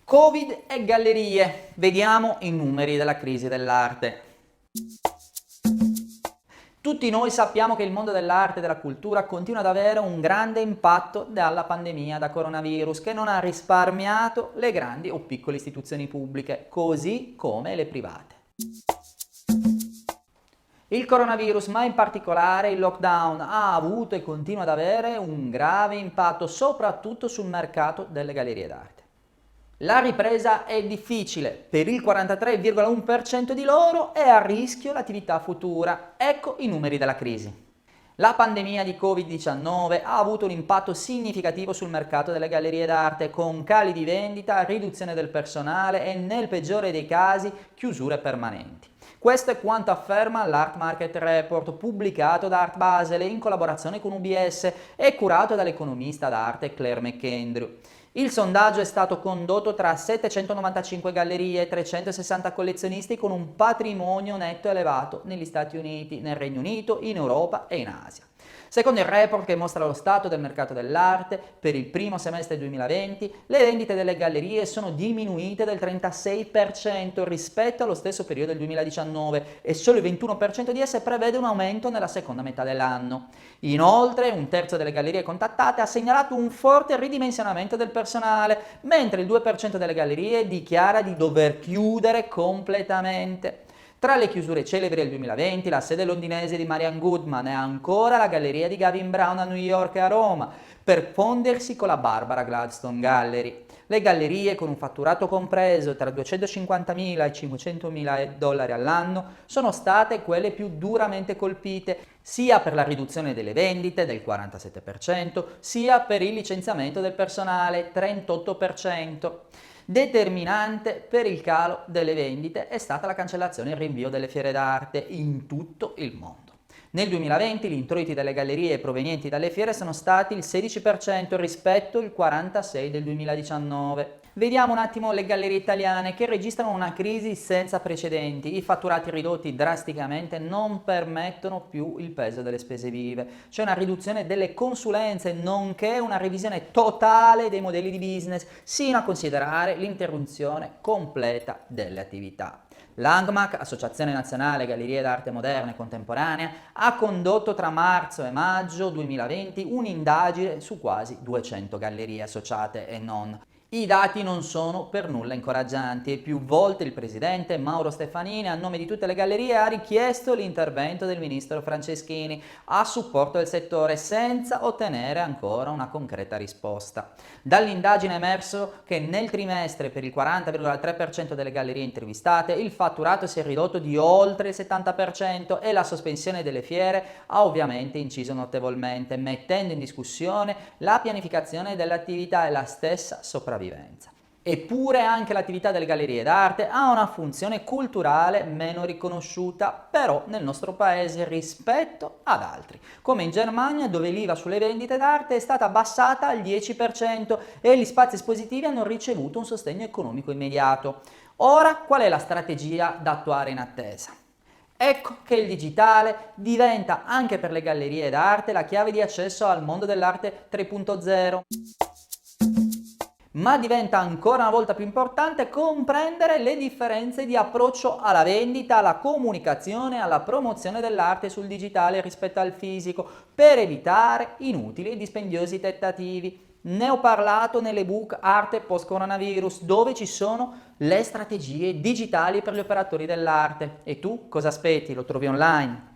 Covid e gallerie. Vediamo i numeri della crisi dell'arte. Tutti noi sappiamo che il mondo dell'arte e della cultura continua ad avere un grande impatto dalla pandemia da coronavirus che non ha risparmiato le grandi o piccole istituzioni pubbliche, così come le private. Il coronavirus, ma in particolare il lockdown, ha avuto e continua ad avere un grave impatto soprattutto sul mercato delle gallerie d'arte. La ripresa è difficile, per il 43,1% di loro è a rischio l'attività futura. Ecco i numeri della crisi. La pandemia di Covid-19 ha avuto un impatto significativo sul mercato delle gallerie d'arte, con cali di vendita, riduzione del personale e, nel peggiore dei casi, chiusure permanenti. Questo è quanto afferma l'Art Market Report pubblicato da Art Basel in collaborazione con UBS e curato dall'economista d'arte Claire McAndrew. Il sondaggio è stato condotto tra 795 gallerie e 360 collezionisti con un patrimonio netto elevato negli Stati Uniti, nel Regno Unito, in Europa e in Asia. Secondo il report che mostra lo stato del mercato dell'arte, per il primo semestre 2020 le vendite delle gallerie sono diminuite del 36% rispetto allo stesso periodo del 2019 e solo il 21% di esse prevede un aumento nella seconda metà dell'anno. Inoltre, un terzo delle gallerie contattate ha segnalato un forte ridimensionamento del personale, mentre il 2% delle gallerie dichiara di dover chiudere completamente. Tra le chiusure celebri del 2020, la sede londinese di Marian Goodman e ancora la galleria di Gavin Brown a New York e a Roma, per fondersi con la Barbara Gladstone Gallery. Le gallerie con un fatturato compreso tra 250.000 e 500.000 dollari all'anno sono state quelle più duramente colpite, sia per la riduzione delle vendite del 47%, sia per il licenziamento del personale 38%. Determinante per il calo delle vendite è stata la cancellazione e il rinvio delle fiere d'arte in tutto il mondo. Nel 2020 gli introiti delle gallerie provenienti dalle fiere sono stati il 16% rispetto al 46% del 2019. Vediamo un attimo le gallerie italiane che registrano una crisi senza precedenti. I fatturati ridotti drasticamente non permettono più il peso delle spese vive. C'è una riduzione delle consulenze, nonché una revisione totale dei modelli di business, sino a considerare l'interruzione completa delle attività. L'ANGMAC, Associazione Nazionale Gallerie d'Arte Moderna e Contemporanea, ha condotto tra marzo e maggio 2020 un'indagine su quasi 200 gallerie associate e non. I dati non sono per nulla incoraggianti e più volte il presidente Mauro Stefanini, a nome di tutte le gallerie, ha richiesto l'intervento del ministro Franceschini a supporto del settore senza ottenere ancora una concreta risposta. Dall'indagine è emerso che nel trimestre per il 40,3% delle gallerie intervistate il fatturato si è ridotto di oltre il 70% e la sospensione delle fiere ha ovviamente inciso notevolmente, mettendo in discussione la pianificazione dell'attività e la stessa sopravvivenza. Eppure anche l'attività delle gallerie d'arte ha una funzione culturale meno riconosciuta però nel nostro paese rispetto ad altri, come in Germania, dove l'IVA sulle vendite d'arte è stata abbassata al 10% e gli spazi espositivi hanno ricevuto un sostegno economico immediato. Ora qual è la strategia da attuare in attesa? Ecco che il digitale diventa anche per le gallerie d'arte la chiave di accesso al mondo dell'arte 3.0. Ma diventa ancora una volta più importante comprendere le differenze di approccio alla vendita, alla comunicazione, alla promozione dell'arte sul digitale rispetto al fisico, per evitare inutili e dispendiosi tentativi. Ne ho parlato nell'ebook Arte post-coronavirus, dove ci sono le strategie digitali per gli operatori dell'arte. E tu cosa aspetti? Lo trovi online?